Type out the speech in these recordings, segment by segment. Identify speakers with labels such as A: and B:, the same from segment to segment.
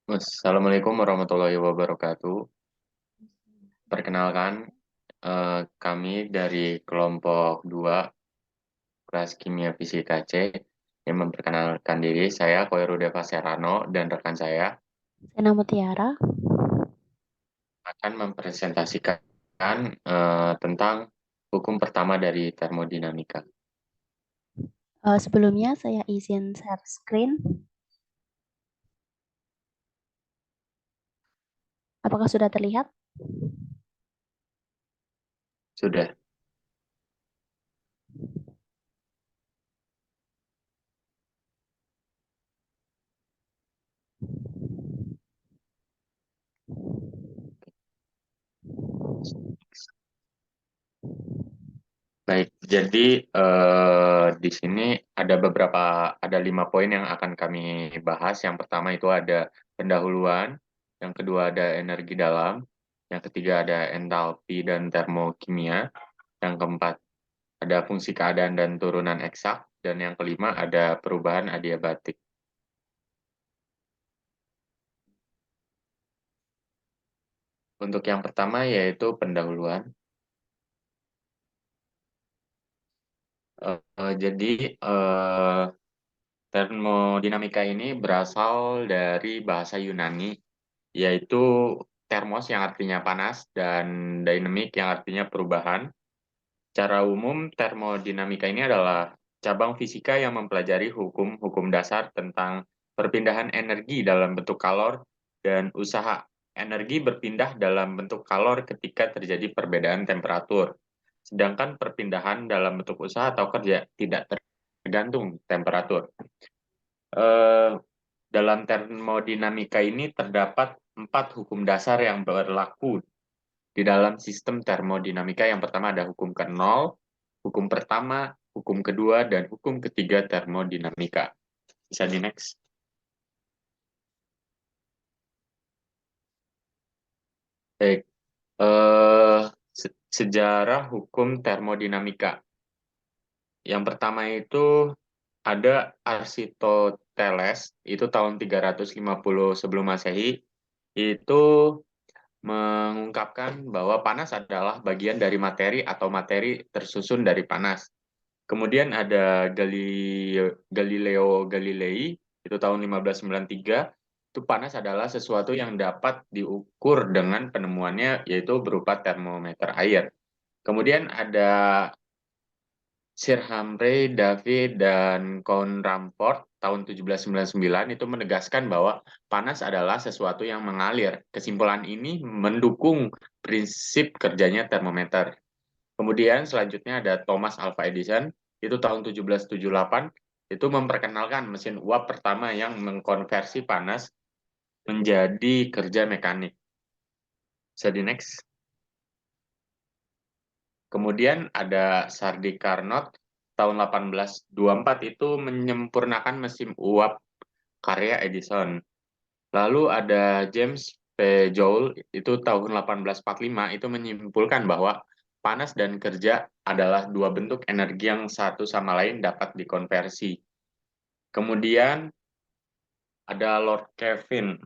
A: Assalamualaikum warahmatullahi wabarakatuh. Perkenalkan, kami dari kelompok 2 kelas Kimia Fisika C yang memperkenalkan diri. Saya Koirudeva Serrano dan rekan saya
B: Sena Mutiara.
A: akan mempresentasikan tentang hukum pertama dari termodinamika.
B: Sebelumnya saya izin share screen. Apakah sudah terlihat?
A: Sudah. Baik, jadi di sini ada 5 poin yang akan kami bahas. Yang pertama itu ada pendahuluan, yang kedua ada energi dalam, yang ketiga ada entalpi dan termokimia, yang keempat ada fungsi keadaan dan turunan eksak, dan yang kelima ada perubahan adiabatik. Untuk yang pertama yaitu pendahuluan. Jadi termodinamika ini berasal dari bahasa Yunani, yaitu termos yang artinya panas dan dynamic yang artinya perubahan. Secara umum, termodinamika ini adalah cabang fisika yang mempelajari hukum-hukum dasar tentang perpindahan energi dalam bentuk kalor dan usaha energi berpindah dalam bentuk kalor ketika terjadi perbedaan temperatur. Sedangkan perpindahan dalam bentuk usaha atau kerja tidak tergantung temperatur. Eh, Dalam termodinamika ini terdapat 4 hukum dasar yang berlaku di dalam sistem termodinamika. Yang pertama ada hukum ke-0, hukum pertama, hukum kedua, dan hukum ketiga termodinamika. Bisa di next. Baik. Eh, Sejarah hukum termodinamika. Yang pertama itu ada Aristoteles, itu tahun 350 sebelum Masehi, itu mengungkapkan bahwa panas adalah bagian dari materi atau materi tersusun dari panas. Kemudian ada Galileo Galilei, itu tahun 1593, itu panas adalah sesuatu yang dapat diukur dengan penemuannya, yaitu berupa termometer air. Kemudian ada Sir Humphrey Davy dan Count Ramford tahun 1799 itu menegaskan bahwa panas adalah sesuatu yang mengalir. Kesimpulan ini mendukung prinsip kerjanya termometer. Kemudian selanjutnya ada Thomas Alva Edison, itu tahun 1778, itu memperkenalkan mesin uap pertama yang mengkonversi panas menjadi kerja mekanik. Bisa di next. Kemudian ada Sadi Carnot, tahun 1824 itu menyempurnakan mesin uap karya Edison. Lalu ada James P. Joule, itu tahun 1845, itu menyimpulkan bahwa panas dan kerja adalah 2 bentuk energi yang satu sama lain dapat dikonversi. Kemudian ada Lord Kelvin.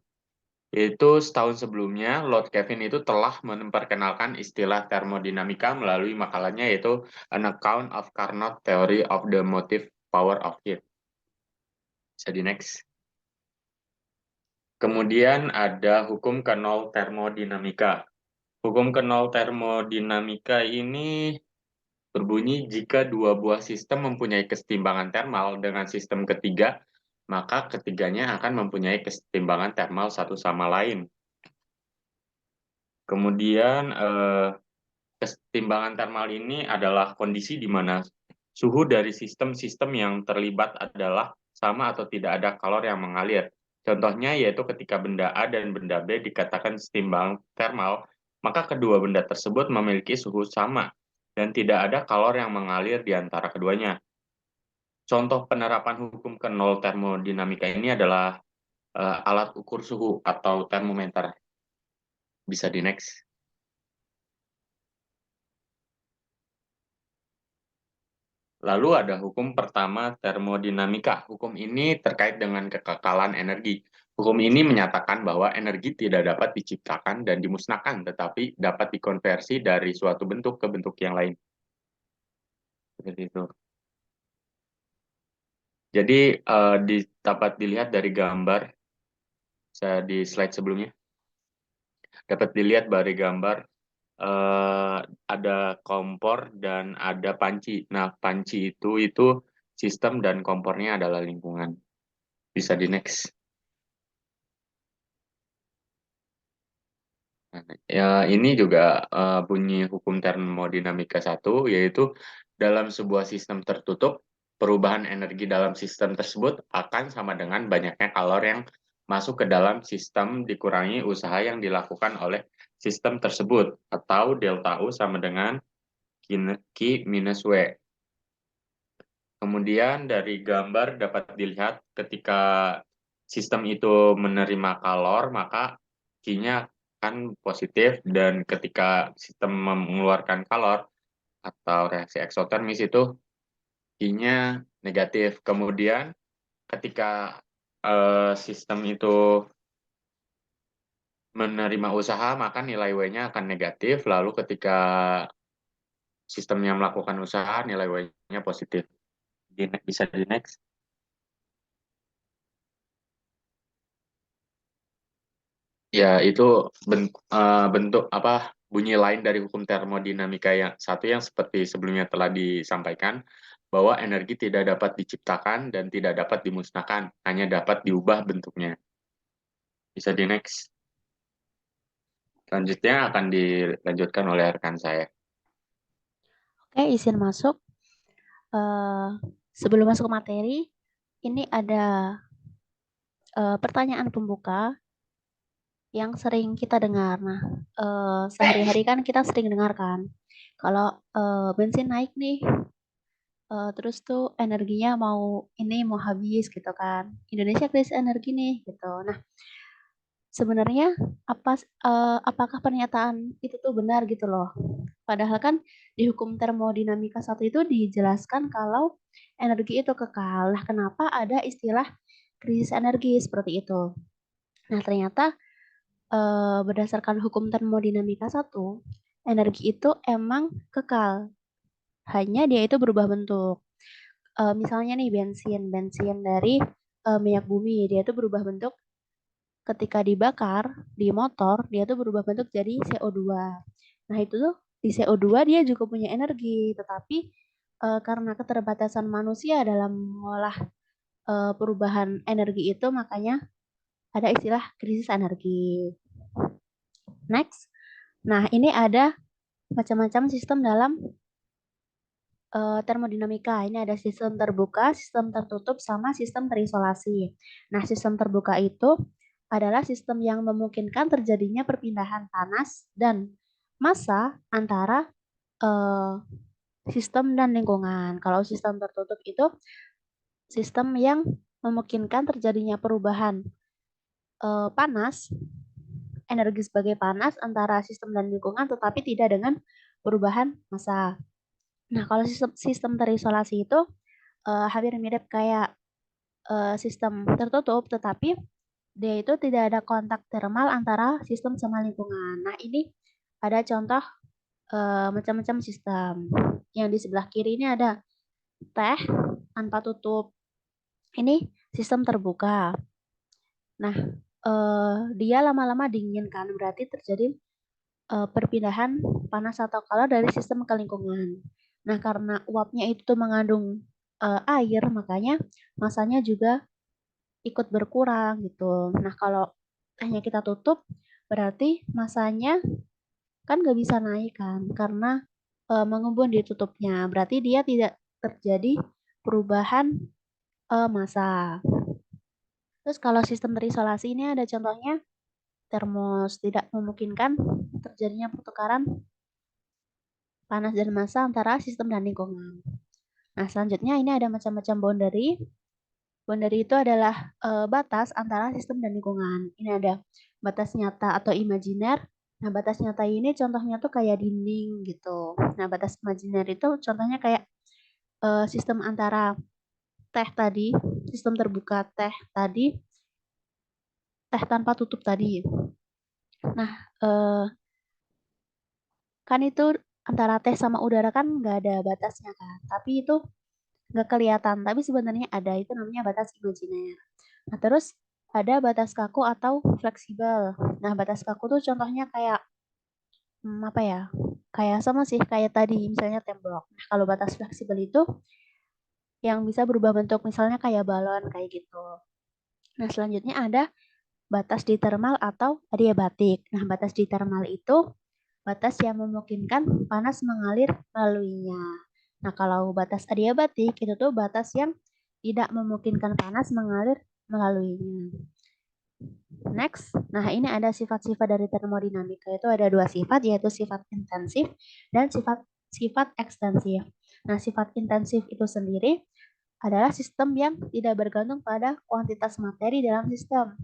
A: Itu setahun sebelumnya, Lord Kelvin itu telah memperkenalkan istilah termodinamika melalui makalahnya yaitu An Account of Carnot Theory of the Motive Power of Heat. Bisa di next. Kemudian ada hukum ke-0 termodinamika. Hukum ke-0 termodinamika ini berbunyi jika dua buah sistem mempunyai kesetimbangan termal dengan sistem ketiga, maka ketiganya akan mempunyai kesetimbangan termal satu sama lain. Kemudian kesetimbangan termal ini adalah kondisi di mana suhu dari sistem-sistem yang terlibat adalah sama atau tidak ada kalor yang mengalir. Contohnya yaitu ketika benda A dan benda B dikatakan setimbang termal, maka kedua benda tersebut memiliki suhu sama dan tidak ada kalor yang mengalir di antara keduanya. Contoh penerapan hukum ke-0 termodinamika ini adalah alat ukur suhu atau termometer. Bisa di next. Lalu ada hukum pertama termodinamika. Hukum ini terkait dengan kekekalan energi. Hukum ini menyatakan bahwa energi tidak dapat diciptakan dan dimusnahkan, tetapi dapat dikonversi dari suatu bentuk ke bentuk yang lain. Seperti itu. Jadi dapat dilihat dari gambar di slide sebelumnya. Dapat dilihat dari gambar eh, ada kompor dan ada panci. Nah, panci itu sistem dan kompornya adalah lingkungan. Bisa di next. Nah, ya, ini juga bunyi hukum termodinamika satu, yaitu dalam sebuah sistem tertutup, perubahan energi dalam sistem tersebut akan sama dengan banyaknya kalor yang masuk ke dalam sistem dikurangi usaha yang dilakukan oleh sistem tersebut, atau delta U sama dengan Q minus W. Kemudian dari gambar dapat dilihat ketika sistem itu menerima kalor, maka Q-nya kan positif, dan ketika sistem mengeluarkan kalor atau reaksi eksotermis itu Q-nya negatif. Kemudian ketika sistem itu menerima usaha, maka nilai W-nya akan negatif. Lalu ketika sistemnya melakukan usaha, nilai W-nya positif. Bisa di next. Ya, itu bentuk apa bunyi lain dari hukum termodinamika yang satu yang seperti sebelumnya telah disampaikan, bahwa energi tidak dapat diciptakan dan tidak dapat dimusnahkan, hanya dapat diubah bentuknya. Bisa di next. Selanjutnya akan dilanjutkan oleh rekan saya.
B: Oke, izin masuk. Sebelum masuk ke materi, ini ada pertanyaan pembuka yang sering kita dengar. Nah, sehari-hari kan kita sering dengar kan, kalau bensin naik nih, terus tuh energinya mau habis gitu kan. Indonesia krisis energi nih gitu. Nah, sebenarnya apakah pernyataan itu tuh benar gitu loh? Padahal kan di hukum termodinamika satu itu dijelaskan kalau energi itu kekal. Nah, kenapa ada istilah krisis energi seperti itu? Nah, ternyata berdasarkan hukum termodinamika satu, energi itu emang kekal. Hanya dia itu berubah bentuk. Misalnya nih bensin dari minyak bumi, dia itu berubah bentuk ketika dibakar di motor, dia tuh berubah bentuk jadi CO2. Nah, itu tuh di CO2 dia juga punya energi, tetapi karena keterbatasan manusia dalam mengolah perubahan energi itu, makanya ada istilah krisis energi. Next. Nah, ini ada macam-macam sistem dalam termodinamika. Ini ada sistem terbuka, sistem tertutup, sama sistem terisolasi. Nah, sistem terbuka itu adalah sistem yang memungkinkan terjadinya perpindahan panas dan massa antara sistem dan lingkungan. Kalau sistem tertutup itu sistem yang memungkinkan terjadinya perubahan panas, energi sebagai panas antara sistem dan lingkungan, tetapi tidak dengan perubahan massa. Nah, kalau sistem terisolasi itu hampir mirip kayak sistem tertutup, tetapi dia itu tidak ada kontak termal antara sistem sama lingkungan. Nah, ini ada contoh macam-macam sistem. Yang di sebelah kiri ini ada teh tanpa tutup. Ini sistem terbuka. Nah, dia lama-lama dingin kan, berarti terjadi perpindahan panas atau kalor dari sistem ke lingkungan. Nah, karena uapnya itu mengandung air, makanya masanya juga ikut berkurang gitu. Nah, kalau hanya kita tutup, berarti masanya kan nggak bisa naik kan, karena mengembun di tutupnya. Berarti dia tidak terjadi perubahan massa. Terus kalau sistem terisolasi ini ada contohnya, termos tidak memungkinkan terjadinya pertukaran panas dan massa antara sistem dan lingkungan. Nah, selanjutnya ini ada macam-macam boundary. Boundary itu adalah batas antara sistem dan lingkungan. Ini ada batas nyata atau imajiner. Nah, batas nyata ini contohnya tuh kayak dinding gitu. Nah, batas imajiner itu contohnya kayak sistem antara teh tadi, sistem terbuka teh tadi, teh tanpa tutup tadi. Nah, kan itu antara teh sama udara kan nggak ada batasnya kan. Tapi itu nggak kelihatan, tapi sebenarnya ada. Itu namanya batas imajiner. Nah, terus ada batas kaku atau fleksibel. Nah, batas kaku tuh contohnya kayak apa ya? Kayak sama sih kayak tadi misalnya tembok. Nah, kalau batas fleksibel itu yang bisa berubah bentuk misalnya kayak balon kayak gitu. Nah, selanjutnya ada batas di termal atau adiabatik. Nah, batas di termal itu batas yang memungkinkan panas mengalir melaluinya. Nah, kalau batas adiabatik itu tuh batas yang tidak memungkinkan panas mengalir melaluinya. Next, nah ini ada sifat-sifat dari termodinamika itu ada dua sifat yaitu sifat intensif dan sifat ekstensif. Nah, sifat intensif itu sendiri adalah sistem yang tidak bergantung pada kuantitas materi dalam sistem.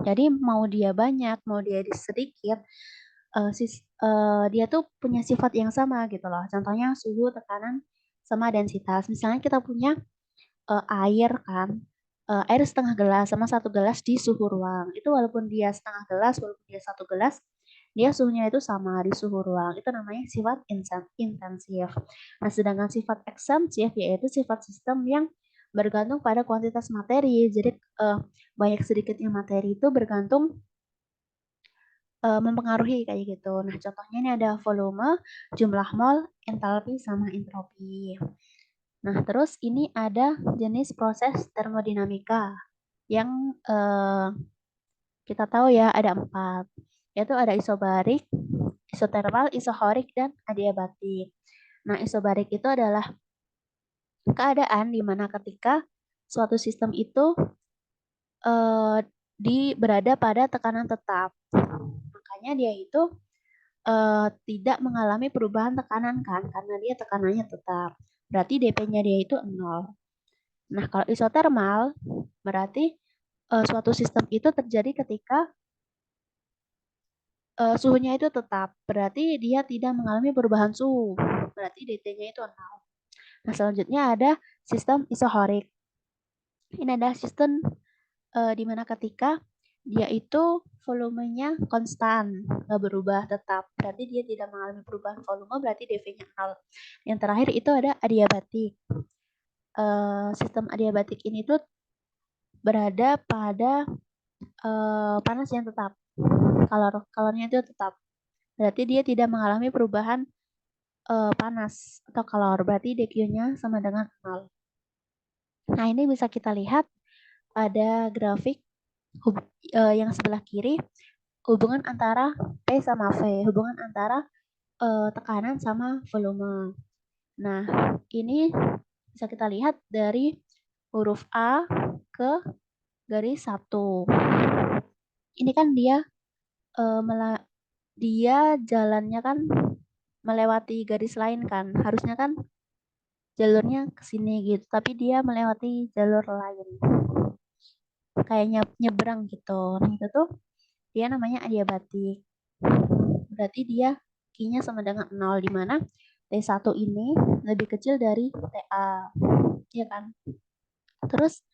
B: Jadi mau dia banyak, mau dia sedikit, dia tuh punya sifat yang sama gitu loh. Contohnya suhu, tekanan, sama densitas. Misalnya kita punya air kan, air setengah gelas sama satu gelas di suhu ruang. Itu walaupun dia setengah gelas, walaupun dia satu gelas, dia suhunya itu sama di suhu ruang. Itu namanya sifat intensif. Nah, sedangkan sifat ekstensif yaitu sifat sistem yang bergantung pada kuantitas materi. Jadi banyak sedikitnya materi itu bergantung mempengaruhi kayak gitu. Nah, contohnya ini ada volume, jumlah mol, entalpi, sama entropi. Nah, terus ini ada jenis proses termodinamika yang kita tahu ya ada 4, yaitu ada isobarik, isotermal, isohorik, dan adiabatik. Nah, isobarik itu adalah keadaan di mana ketika suatu sistem itu berada pada tekanan tetap. Makanya dia itu tidak mengalami perubahan tekanan kan, karena dia tekanannya tetap. Berarti dP-nya dia itu 0. Nah, kalau isotermal berarti suatu sistem itu terjadi ketika suhunya itu tetap. Berarti dia tidak mengalami perubahan suhu. Berarti dT-nya itu 0. Nah, selanjutnya ada sistem isohorik. Ini adalah sistem di mana ketika dia itu volumenya konstan, nggak berubah tetap. Berarti dia tidak mengalami perubahan volume, berarti dV-nya 0. Yang terakhir itu ada adiabatik. Sistem adiabatik ini tuh berada pada panas yang tetap. Kalornya itu tetap. Berarti dia tidak mengalami perubahan panas atau kalor. Berarti dQ-nya sama dengan 0. Nah, ini bisa kita lihat ada grafik yang sebelah kiri hubungan antara P sama V, hubungan antara tekanan sama volume. Nah, ini bisa kita lihat dari huruf A ke garis 1. Ini kan dia dia jalannya kan melewati garis lain kan. Harusnya kan jalurnya ke sini gitu, tapi dia melewati jalur lain. Kayak nyebrang gitu. Nah, itu tuh dia namanya adiabatik. Berarti dia Q-nya sama dengan 0, di mana T1 ini lebih kecil dari TA. Ya kan? Terus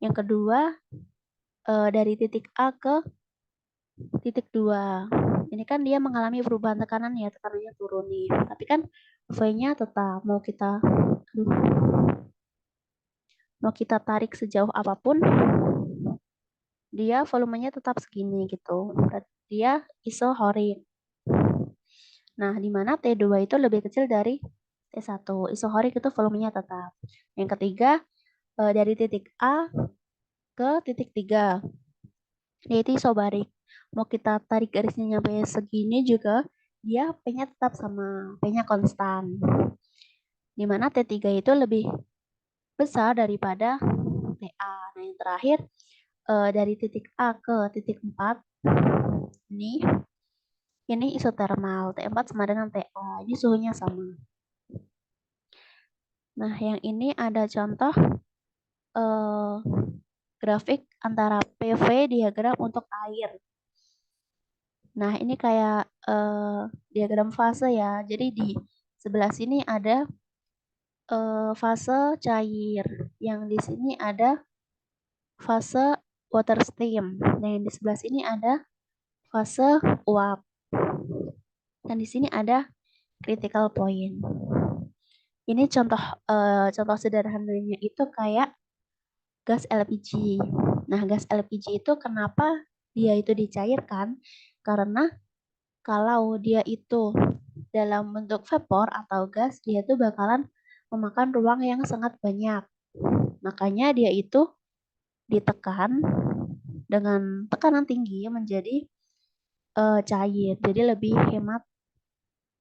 B: yang kedua dari titik A ke titik 2. Ini kan dia mengalami perubahan tekanan ya, tekanannya turun nih. Tapi kan V-nya tetap mau kita tarik sejauh apapun dia volumenya tetap segini gitu. Berarti dia isohorik. Nah, di mana T2 itu lebih kecil dari T1. Isohorik itu volumenya tetap. Yang ketiga, dari titik A ke titik 3, yaitu isobarik. Mau kita tarik garisnya nyampe segini juga, dia P-nya tetap sama, P-nya konstan. Di mana T3 itu lebih besar daripada TA. Nah, yang terakhir, dari titik A ke titik 4, ini isotermal. T4 sama dengan TA. Ini suhunya sama. Nah, yang ini ada contoh eh, grafik antara PV diagram untuk air. Nah, ini kayak diagram fase ya. Jadi di sebelah sini ada fase cair. Yang di sini ada fase water steam. Dan yang di sebelah sini ada fase uap. Dan di sini ada critical point. Ini contoh sederhananya itu kayak gas LPG. Nah, gas LPG itu kenapa dia itu dicairkan? Karena kalau dia itu dalam bentuk vapor atau gas, dia itu bakalan memakan ruang yang sangat banyak. Makanya dia itu ditekan dengan tekanan tinggi menjadi cair. Jadi lebih hemat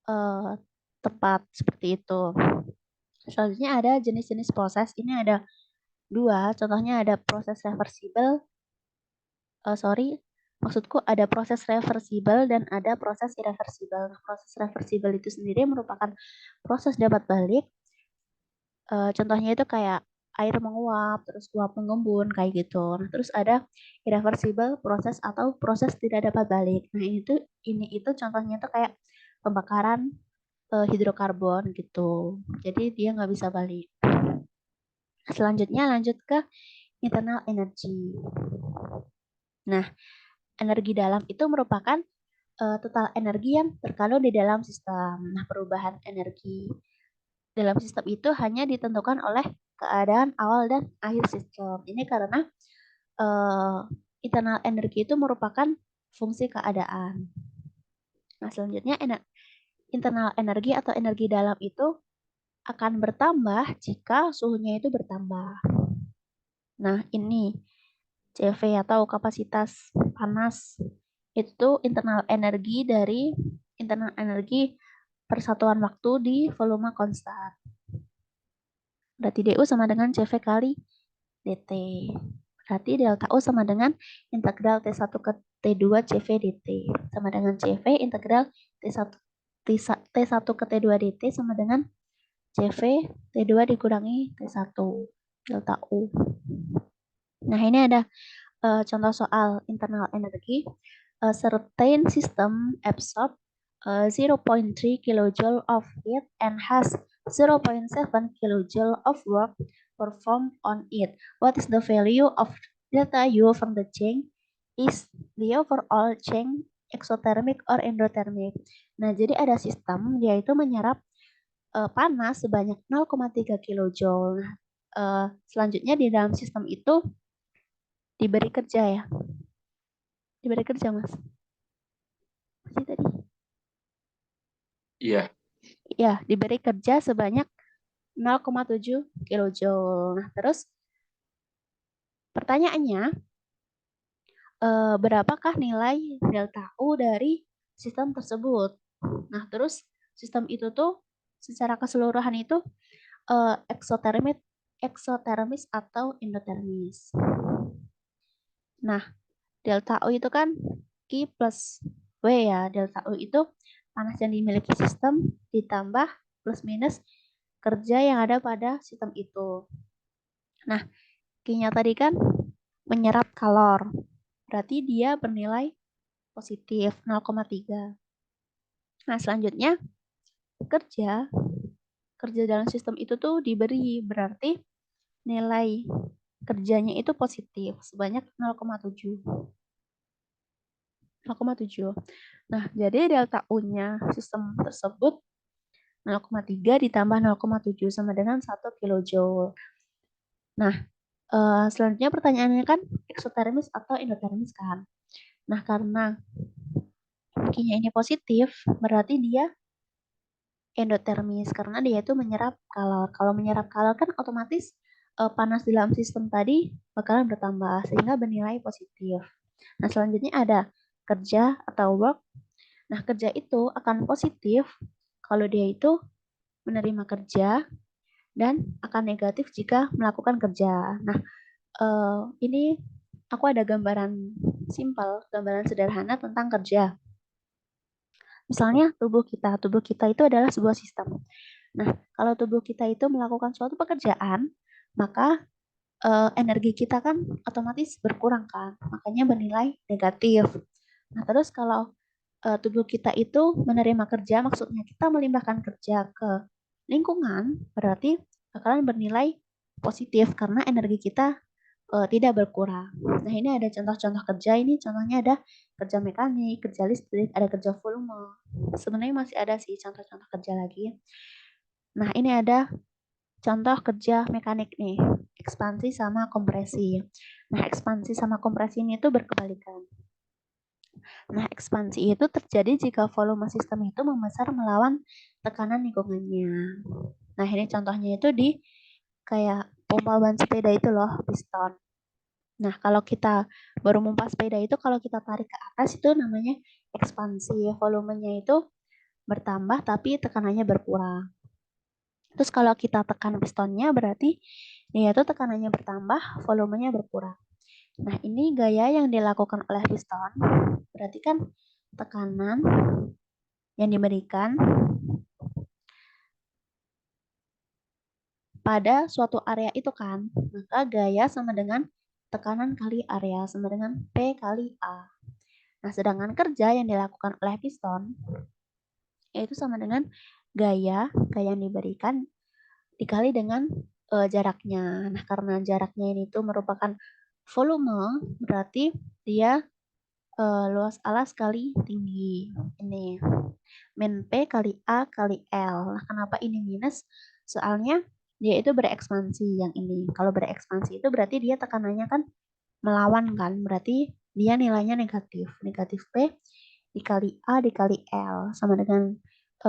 B: uh, tepat seperti itu. Selanjutnya ada jenis-jenis proses. Ini ada dua. Contohnya ada proses reversible. Maksudku ada proses reversible dan ada proses irreversible. Nah, proses reversible itu sendiri merupakan proses dapat balik. Contohnya itu kayak air menguap, terus uap mengembun, kayak gitu. Nah, terus ada irreversible proses atau proses tidak dapat balik. Nah, ini itu contohnya itu kayak pembakaran hidrokarbon gitu. Jadi dia nggak bisa balik. Selanjutnya lanjut ke internal energy. Nah, energi dalam itu merupakan total energi yang terkandung di dalam sistem. Nah, perubahan energi dalam sistem itu hanya ditentukan oleh keadaan awal dan akhir sistem. Ini karena uh, internal energi itu merupakan fungsi keadaan. Nah, selanjutnya internal energi atau energi dalam itu akan bertambah jika suhunya itu bertambah. Nah, ini CV atau kapasitas panas itu internal energi persatuan waktu di volume konstan. Berarti DU sama dengan CV kali DT. Berarti delta U sama dengan integral T1 ke T2 CV dt. Sama dengan CV integral T1 ke T2 dt sama dengan CV T2 dikurangi T1 delta U. Nah, ini ada contoh soal internal energi. A certain system absorb 0.3 kilojoule of heat and has 0.7 kilojoule of work performed on it. What is the value of delta U from the change? Is the overall change exothermic or endothermic? Nah, jadi ada sistem yaitu menyerap panas sebanyak 0,3 kilojoule. Selanjutnya di dalam sistem itu diberi kerja ya. Diberi kerja, Mas. Masih tadi.
A: Iya.
B: Ya, diberi kerja sebanyak 0,7 kilojoule. Nah, terus pertanyaannya, berapakah nilai delta U dari sistem tersebut? Nah, terus sistem itu tuh secara keseluruhan itu eksotermis atau endotermis. Nah, delta U itu kan Q plus W ya. Delta U itu panas yang dimiliki sistem ditambah plus minus kerja yang ada pada sistem itu. Nah, Q-nya tadi kan menyerap kalor. Berarti dia bernilai positif 0,3. Nah, selanjutnya kerja dalam sistem itu tuh diberi, berarti nilai kerjanya itu positif sebanyak 0,7. 0,7. Nah, jadi delta U-nya sistem tersebut 0,3 ditambah 0,7 sama dengan 1 kilojoule. Nah, selanjutnya pertanyaannya kan eksotermis atau endotermis kan. Nah, karena Q-nya ini positif, berarti dia endotermis karena dia itu menyerap kalor. Kalau menyerap kalor kan otomatis panas di dalam sistem tadi bakalan bertambah sehingga bernilai positif. Nah, selanjutnya ada kerja atau work. Nah, kerja itu akan positif kalau dia itu menerima kerja dan akan negatif jika melakukan kerja. Nah, ini aku ada gambaran simpel, gambaran sederhana tentang kerja. Misalnya tubuh kita itu adalah sebuah sistem. Nah, kalau tubuh kita itu melakukan suatu pekerjaan, maka energi kita kan otomatis berkurang kan, makanya bernilai negatif. Nah, terus kalau tubuh kita itu menerima kerja, maksudnya kita melimpahkan kerja ke lingkungan, berarti bakalan bernilai positif karena energi kita tidak berkurang. Nah, ini ada contoh-contoh kerja, ini contohnya ada kerja mekanik, kerja listrik, ada kerja volume. Sebenarnya masih ada sih contoh-contoh kerja lagi. Nah, ini ada contoh kerja mekanik nih, ekspansi sama kompresi. Nah, ekspansi sama kompresi ini tuh berkebalikan. Nah, ekspansi itu terjadi jika volume sistem itu membesar melawan tekanan lingkungannya. Nah, ini contohnya itu di kayak pompa ban sepeda itu loh, piston. Nah, kalau kita baru pompa sepeda itu, kalau kita tarik ke atas itu namanya ekspansi. Volumenya itu bertambah tapi tekanannya berkurang. Terus kalau kita tekan pistonnya berarti yaitu tekanannya bertambah, volumenya berkurang. Nah, ini gaya yang dilakukan oleh piston. Berarti kan tekanan yang diberikan pada suatu area itu kan. Maka gaya sama dengan tekanan kali area sama dengan P kali A. Nah, sedangkan kerja yang dilakukan oleh piston yaitu sama dengan gaya yang diberikan dikali dengan jaraknya. Nah, karena jaraknya ini tuh merupakan volume, berarti dia luas alas kali tinggi. Ini min P kali A kali L. Nah, kenapa ini minus? Soalnya dia itu berekspansi yang ini. Kalau berekspansi itu berarti dia tekanannya kan melawan kan, berarti dia nilainya negatif. Negatif P dikali A dikali L sama dengan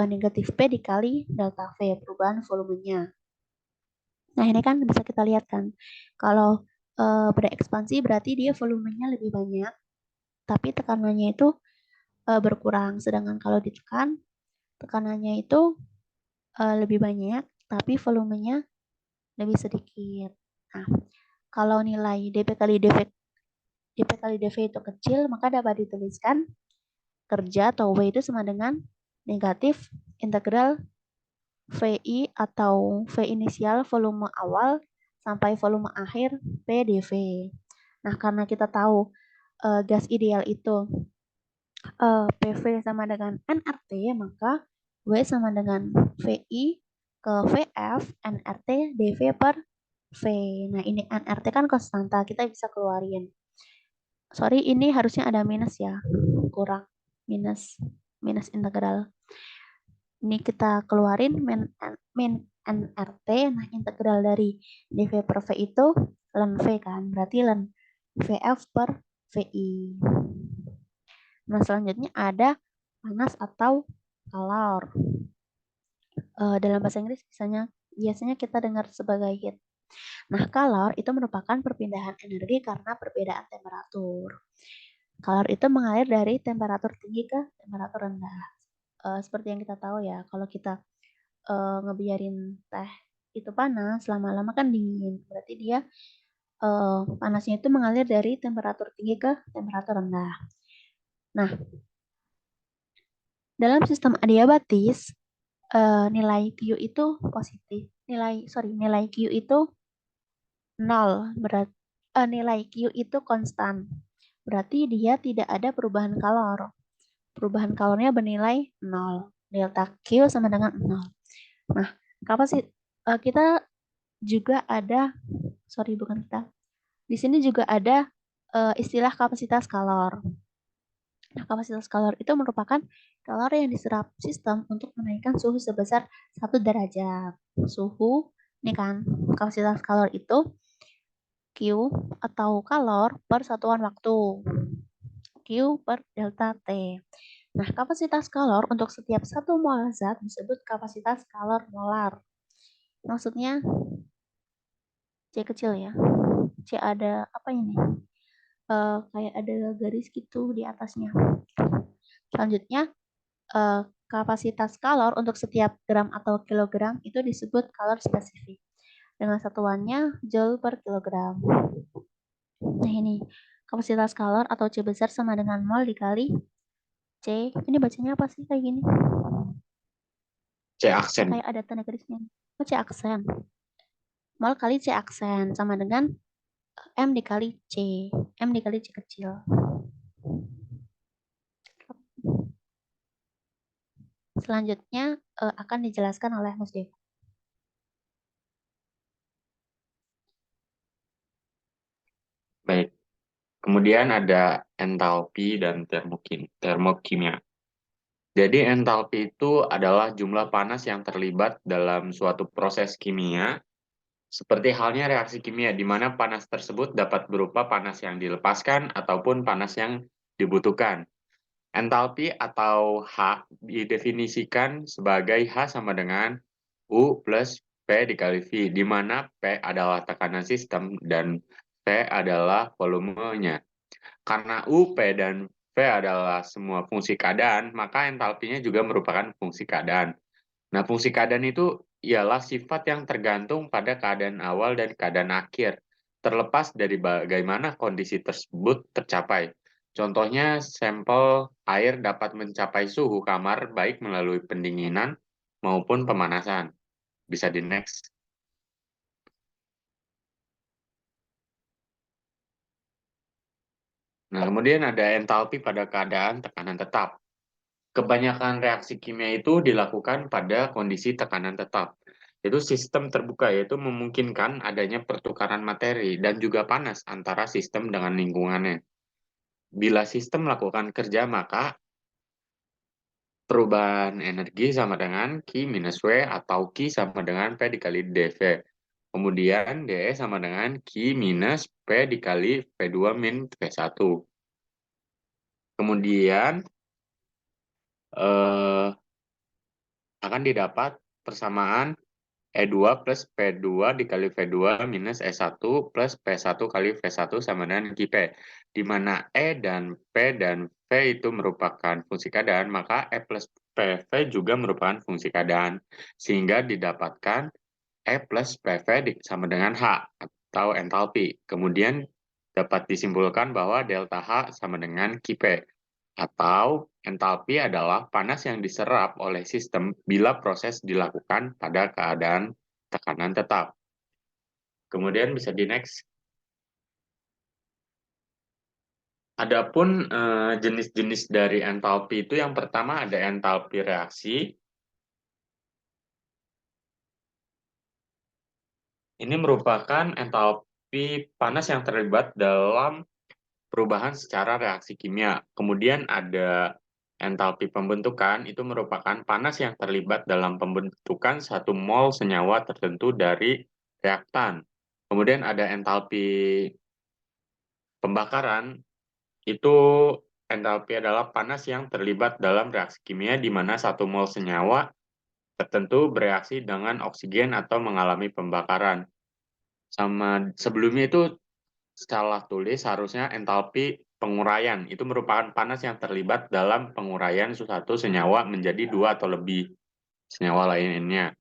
B: negatif P dikali delta V, perubahan volumenya. Nah, ini kan bisa kita lihat kan, kalau berekspansi berarti dia volumenya lebih banyak, tapi tekanannya itu berkurang. Sedangkan kalau ditekan, tekanannya itu lebih banyak, tapi volumenya lebih sedikit. Nah, kalau nilai dp kali dv itu kecil, maka dapat dituliskan kerja atau W itu sama dengan negatif integral VI atau V inisial volume awal sampai volume akhir P dV. Nah, karena kita tahu gas ideal itu PV sama dengan nRT, maka W sama dengan VI ke VF nRT dV per V. Nah, ini nRT kan konstanta, kita bisa keluarin. Sorry, ini harusnya ada minus ya, kurang minus integral. Ini kita keluarin min nRT, nah integral dari dV per V itu ln V kan, berarti ln VF per VI. Nah, selanjutnya ada panas atau kalor. Dalam bahasa Inggris biasanya kita dengar sebagai heat. Nah, kalor itu merupakan perpindahan energi karena perbedaan temperatur. Kalor itu mengalir dari temperatur tinggi ke temperatur rendah. Seperti yang kita tahu ya, kalau kita ngebiarin teh itu panas, lama-lama kan dingin. Berarti dia panasnya itu mengalir dari temperatur tinggi ke temperatur rendah. Nah, dalam sistem adiabatis, nilai Q itu positif. Nilai Q itu 0. Berarti nilai Q itu konstan. Berarti dia tidak ada perubahan kalor. Perubahan kalornya bernilai 0. Delta Q sama dengan 0. Nah, kita juga ada, bukan kita. Di sini juga ada istilah kapasitas kalor. Nah, kapasitas kalor itu merupakan kalor yang diserap sistem untuk menaikkan suhu sebesar 1 derajat. Suhu, ini kan, kapasitas kalor itu Q atau kalor per satuan waktu. Q per delta T. Nah, kapasitas kalor untuk setiap 1 mol zat disebut kapasitas kalor molar. Maksudnya C kecil ya. C ada apa ini? Kayak ada garis gitu di atasnya. Selanjutnya, kapasitas kalor untuk setiap gram atau kilogram itu disebut kalor spesifik. Dengan satuannya joule per kilogram. Nah, ini kapasitas kalor atau C besar sama dengan mol dikali C. Ini bacanya apa sih kayak gini?
A: C aksen.
B: Kayak ada tanda garisnya. Oh, C aksen. Mol kali C aksen sama dengan M dikali C. M dikali C kecil. Selanjutnya akan dijelaskan oleh Mas Dev.
A: Baik. Kemudian ada entalpi dan termokimia. Jadi entalpi itu adalah jumlah panas yang terlibat dalam suatu proses kimia, seperti halnya reaksi kimia, di mana panas tersebut dapat berupa panas yang dilepaskan ataupun panas yang dibutuhkan. Entalpi atau H didefinisikan sebagai H sama dengan U plus P dikali V, di mana P adalah tekanan sistem dan V adalah volumenya. Karena U, P, dan V adalah semua fungsi keadaan, maka entalpinya juga merupakan fungsi keadaan. Nah, fungsi keadaan itu ialah sifat yang tergantung pada keadaan awal dan keadaan akhir, terlepas dari bagaimana kondisi tersebut tercapai. Contohnya, sampel air dapat mencapai suhu kamar baik melalui pendinginan maupun pemanasan. Bisa di next. Nah, kemudian ada entalpi pada keadaan tekanan tetap. Kebanyakan reaksi kimia itu dilakukan pada kondisi tekanan tetap. Itu sistem terbuka, yaitu memungkinkan adanya pertukaran materi dan juga panas antara sistem dengan lingkungannya. Bila sistem melakukan kerja, maka perubahan energi sama dengan Q minus W atau Q sama dengan P dikali dV. Kemudian dE sama dengan Q minus P dikali V2 min V1. Kemudian eh, akan didapat persamaan E2 plus P2 dikali V2 minus E1 plus P1 kali V1 sama dengan QP. Di mana E dan P dan V itu merupakan fungsi keadaan, maka E plus PV juga merupakan fungsi keadaan. Sehingga didapatkan E plus PV sama dengan H atau entalpi. Kemudian dapat disimpulkan bahwa delta H sama dengan QP. Atau entalpi adalah panas yang diserap oleh sistem bila proses dilakukan pada keadaan tekanan tetap. Kemudian bisa di next. Adapun jenis-jenis dari entalpi itu yang pertama ada entalpi reaksi. Ini merupakan entalpi panas yang terlibat dalam perubahan secara reaksi kimia. Kemudian ada entalpi pembentukan, itu merupakan panas yang terlibat dalam pembentukan satu mol senyawa tertentu dari reaktan. Kemudian ada entalpi pembakaran, itu entalpi adalah panas yang terlibat dalam reaksi kimia di mana satu mol senyawa tertentu bereaksi dengan oksigen atau mengalami pembakaran. Sama sebelumnya itu salah tulis, harusnya entalpi penguraian. Itu merupakan panas yang terlibat dalam penguraian suatu senyawa menjadi dua atau lebih senyawa lainnya.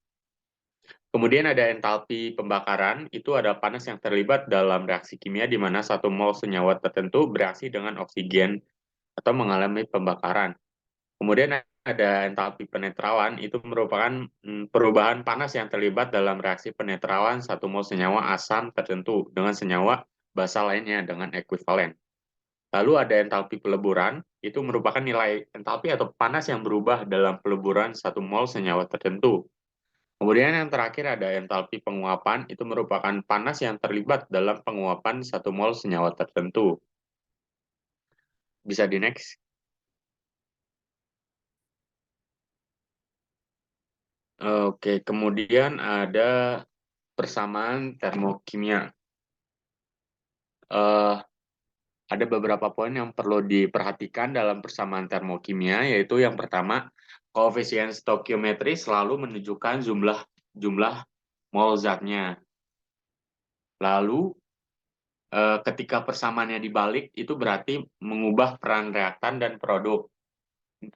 A: Kemudian ada entalpi pembakaran, itu ada panas yang terlibat dalam reaksi kimia di mana satu mol senyawa tertentu bereaksi dengan oksigen atau mengalami pembakaran. Kemudian ada entalpi penetrawan, itu merupakan perubahan panas yang terlibat dalam reaksi penetrawan satu mol senyawa asam tertentu dengan senyawa basa lainnya dengan ekuivalen. Lalu ada entalpi peleburan, itu merupakan nilai entalpi atau panas yang berubah dalam peleburan satu mol senyawa tertentu. Kemudian yang terakhir ada entalpi penguapan, itu merupakan panas yang terlibat dalam penguapan satu mol senyawa tertentu. Bisa di next. Oke, kemudian ada persamaan termokimia. Eh, ada beberapa poin yang perlu diperhatikan dalam persamaan termokimia, yaitu yang pertama, koefisien stokiometri selalu menunjukkan jumlah mol zatnya. Lalu, ketika persamaannya dibalik, itu berarti mengubah peran reaktan dan produk.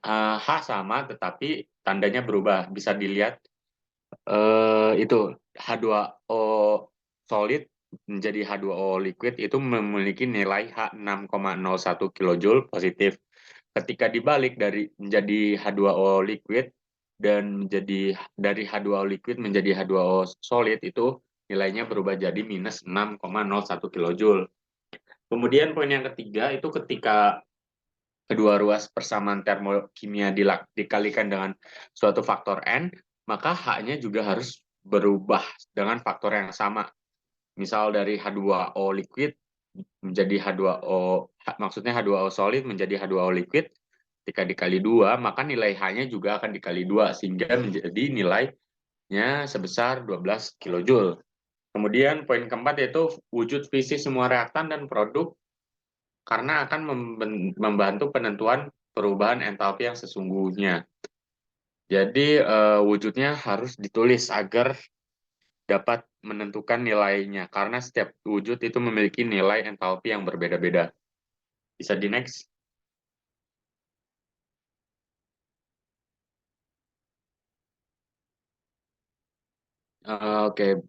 A: H sama, tetapi tandanya berubah. Bisa dilihat itu H2O solid menjadi H2O liquid itu memiliki nilai H6,01 kilojoule positif. Ketika dibalik dari menjadi H2O liquid dan menjadi dari H2O liquid menjadi H2O solid itu nilainya berubah jadi minus 6,01 kilojoule. Kemudian poin yang ketiga itu ketika kedua ruas persamaan termokimia dikalikan dengan suatu faktor N, maka H-nya juga harus berubah dengan faktor yang sama. Misal dari H2O liquid menjadi H2O, maksudnya H2O solid menjadi H2O liquid, ketika dikali 2, maka nilai H-nya juga akan dikali 2, sehingga menjadi nilainya sebesar 12 kilojoule. Kemudian poin keempat yaitu wujud fisik semua reaktan dan produk karena akan membantu penentuan perubahan entalpi yang sesungguhnya. Jadi wujudnya harus ditulis agar dapat menentukan nilainya karena setiap wujud itu memiliki nilai entalpi yang berbeda-beda. Bisa di next. Oke,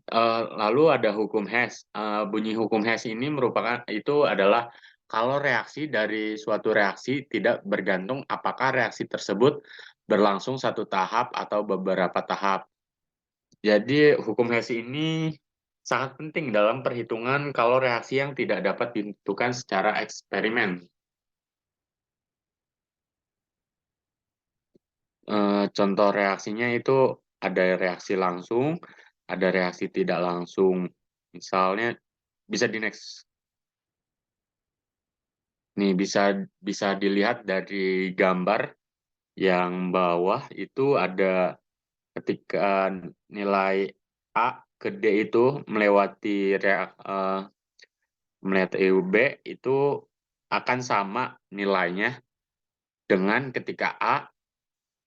A: lalu ada hukum Hess. Bunyi hukum Hess ini merupakan itu adalah kalau reaksi dari suatu reaksi tidak bergantung apakah reaksi tersebut berlangsung satu tahap atau beberapa tahap. Jadi hukum Hess ini sangat penting dalam perhitungan kalau reaksi yang tidak dapat ditentukan secara eksperimen. Contoh reaksinya itu ada reaksi langsung, ada reaksi tidak langsung. Misalnya bisa di next. Nih bisa bisa dilihat dari gambar yang bawah itu ada ketika nilai A ke D itu melewati melewati B itu akan sama nilainya dengan ketika A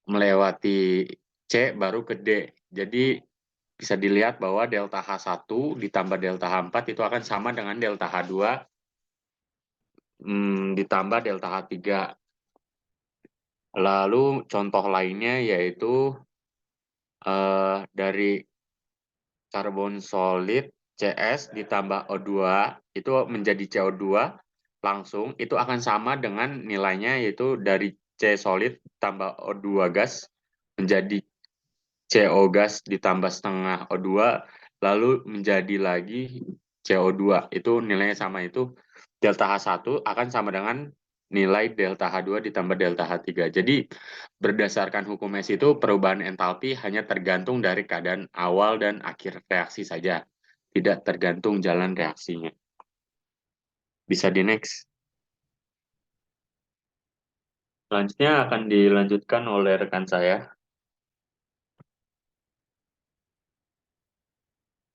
A: melewati C baru ke D. Jadi bisa dilihat bahwa delta H1 ditambah delta H4 itu akan sama dengan delta H2 ditambah delta H3. Lalu contoh lainnya yaitu dari karbon solid CS ditambah O2 itu menjadi CO2 langsung itu akan sama dengan nilainya yaitu dari C solid tambah O2 gas menjadi CO gas ditambah setengah O2 lalu menjadi lagi CO2 itu nilainya sama itu delta H1 akan sama dengan nilai delta H2 ditambah delta H3. Jadi berdasarkan hukum Hess itu perubahan entalpi hanya tergantung dari keadaan awal dan akhir reaksi saja, tidak tergantung jalan reaksinya. Bisa di next. Selanjutnya akan dilanjutkan oleh rekan saya.